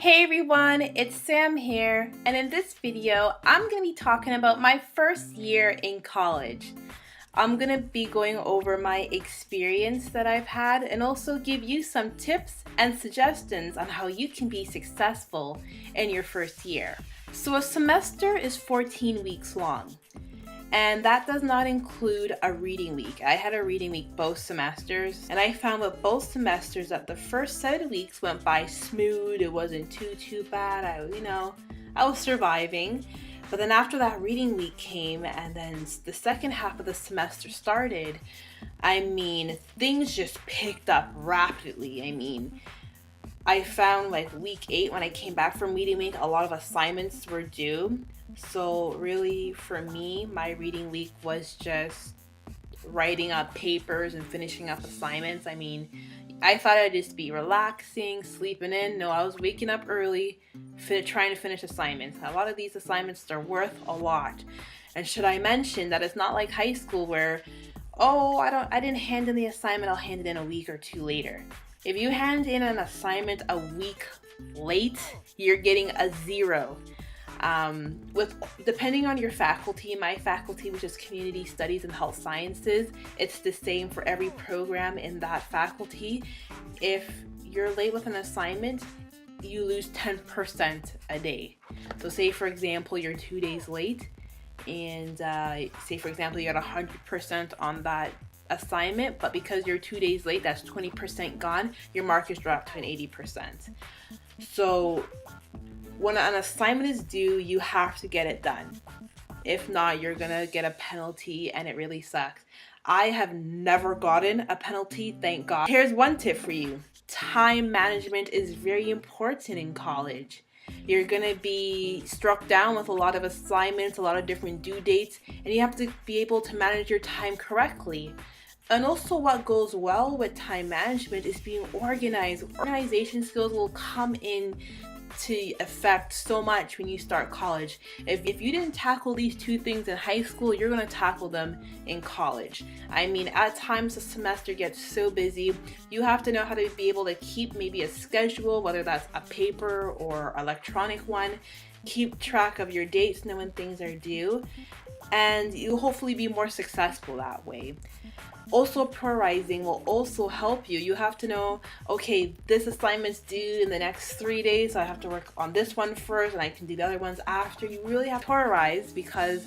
Hey everyone, it's Sam here, and in this video, I'm going to be talking about my first year in college. I'm going to be going over my experience that I've had and also give you some tips and suggestions on how you can be successful in your first year. So a semester is 14 weeks long. And that does not include a reading week. I had a reading week both semesters, and I found with both semesters that the first 7 weeks went by smooth. It wasn't too bad. I was surviving. But then after that reading week came, and then the second half of the semester started, things just picked up rapidly. I found like week 8 when I came back from reading week, a lot of assignments were due. So really for me, my reading week was just writing up papers and finishing up assignments. I thought I'd just be relaxing, sleeping in. No, I was waking up early, trying to finish assignments. A lot of these assignments are worth a lot. And should I mention that it's not like high school where, I didn't hand in the assignment, I'll hand it in a week or two later. If you hand in an assignment a week late, you're getting a 0. Depending on your faculty, my faculty, which is community studies and health sciences, it's the same for every program in that faculty. If you're late with an assignment, you lose 10% a day. So say for example, you're 2 days late, and say for example, you got 100% on that assignment, but because you're 2 days late, that's 20% gone. Your mark is dropped to an 80%. So when an assignment is due, you have to get it done. If not, you're gonna get a penalty, and it really sucks. I have never gotten a penalty, thank God. Here's one tip for you. Time management is very important in college. You're gonna be struck down with a lot of assignments, a lot of different due dates, and you have to be able to manage your time correctly. And also what goes well with time management is being organized. Organization skills will come in to affect so much when you start college. If you didn't tackle these two things in high school, you're going to tackle them in college. At times the semester gets so busy, you have to know how to be able to keep maybe a schedule, whether that's a paper or electronic one. Keep track of your dates, know when things are due, and you'll hopefully be more successful that way. Also, prioritizing will also help you. You have to know, okay, this assignment's due in the next 3 days, so I have to work on this one first and I can do the other ones after. You really have to prioritize, because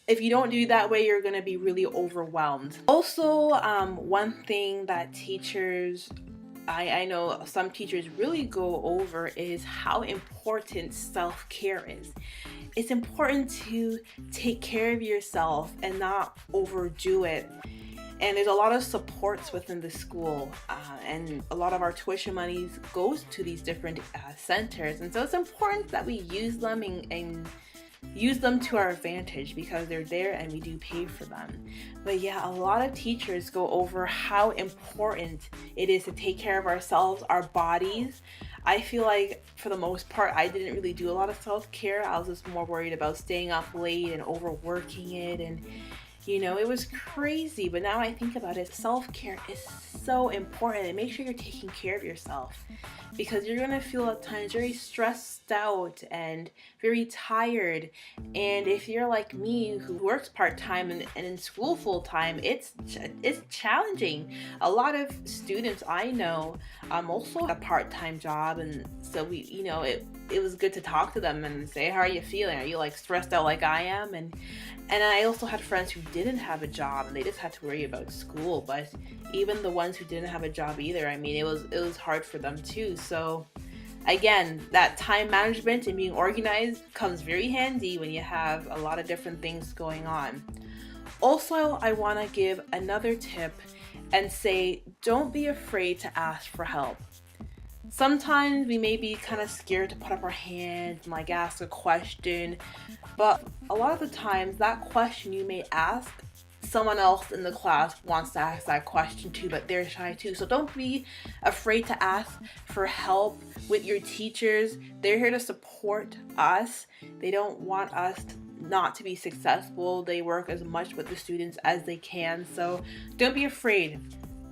if you don't do that way, you're going to be really overwhelmed. Also, one thing that teachers, I know some teachers really go over, is how important self-care is. It's important to take care of yourself and not overdo it. And there's a lot of supports within the school, and a lot of our tuition monies goes to these different centers. And so it's important that we use them and use them to our advantage, because they're there and we do pay for them. But yeah, a lot of teachers go over how important it is to take care of ourselves, our bodies. I feel like for the most part, I didn't really do a lot of self-care. I was just more worried about staying up late and overworking it, and it was crazy. But now I think about it, self-care is so important, and make sure you're taking care of yourself, because you're gonna feel at times very stressed out and very tired. And if you're like me, who works part-time and in school full-time, it's challenging. A lot of students I know also a part-time job, and so it was good to talk to them and say, how are you feeling? Are you like stressed out like I am? And I also had friends who didn't have a job and they just had to worry about school. But even the ones who didn't have a job either, it was hard for them too. So again, that time management and being organized comes very handy when you have a lot of different things going on. Also, I want to give another tip and say, don't be afraid to ask for help. Sometimes we may be kind of scared to put up our hands and like ask a question, but a lot of the times that question you may ask, someone else in the class wants to ask that question too, but they're shy too. So don't be afraid to ask for help with your teachers. They're here to support us. They don't want us not to be successful. They work as much with the students as they can. So don't be afraid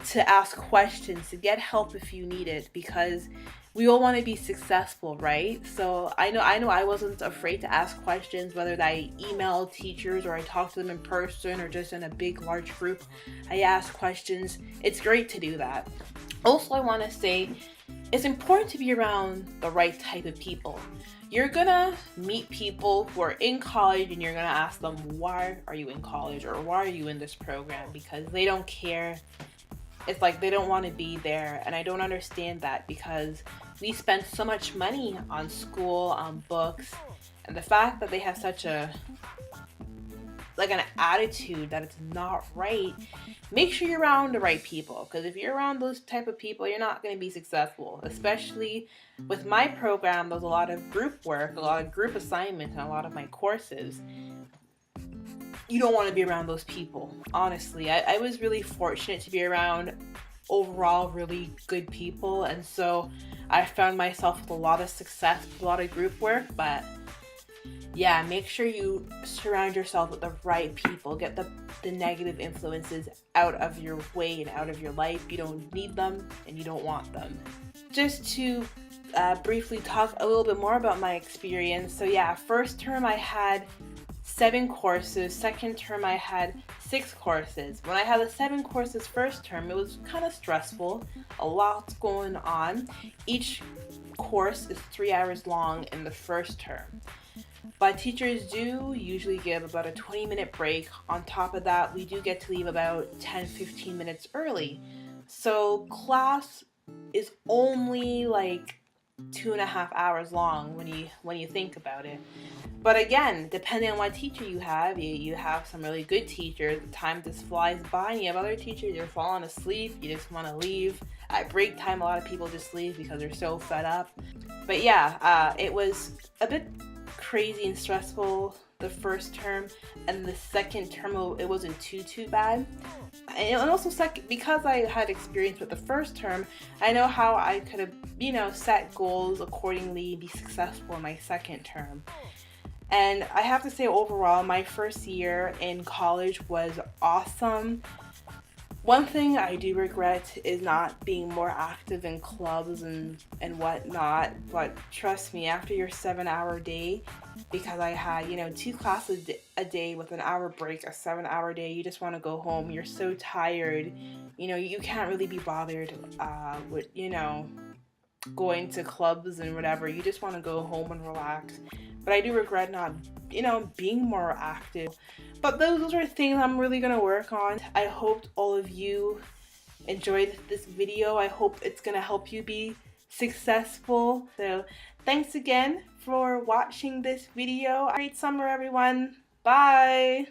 to ask questions, to get help if you need it, because we all want to be successful, right? So I know I wasn't afraid to ask questions, whether I emailed teachers or I talked to them in person or just in a big large group. I asked questions. It's great to do that. Also, I want to say it's important to be around the right type of people. You're gonna meet people who are in college and you're gonna ask them, why are you in college, or why are you in this program? Because they don't care. It's like they don't want to be there, and I don't understand that, because we spend so much money on school, on books, and the fact that they have such an attitude that it's not right. Make sure you're around the right people, because if you're around those type of people, you're not going to be successful. Especially with my program, there's a lot of group work, a lot of group assignments, and a lot of my courses. You don't want to be around those people. Honestly, I was really fortunate to be around overall really good people, and so I found myself with a lot of success, with a lot of group work. But yeah, make sure you surround yourself with the right people. Get the negative influences out of your way and out of your life. You don't need them and you don't want them. Just to briefly talk a little bit more about my experience. So yeah, first term I had 7 courses. Second term I had 6 courses. When I had the 7 courses first term, it was kind of stressful. A lot's going on. Each course is 3 hours long in the first term. But teachers do usually give about a 20-minute break. On top of that, we do get to leave about 10-15 minutes early. So class is only like 2.5 hours long when you think about it. But again, depending on what teacher you have, you have some really good teachers. Time just flies by, and you have other teachers, you're falling asleep, you just want to leave. At break time, a lot of people just leave because they're so fed up. But yeah, it was a bit crazy and stressful the first term, and the second term it wasn't too bad. And also because I had experience with the first term, I know how I could have set goals accordingly, be successful in my second term. And I have to say, overall, my first year in college was awesome. One thing I do regret is not being more active in clubs and whatnot, but trust me, after your 7-hour day, because I had 2 classes a day with an hour break, a 7-hour day, you just want to go home. You're so tired, you can't really be bothered with going to clubs and whatever. You just want to go home and relax. But I do regret not being more active. But those are things I'm really going to work on. I hope all of you enjoyed this video. I hope it's going to help you be successful. So thanks again for watching this video. Great summer, everyone. Bye.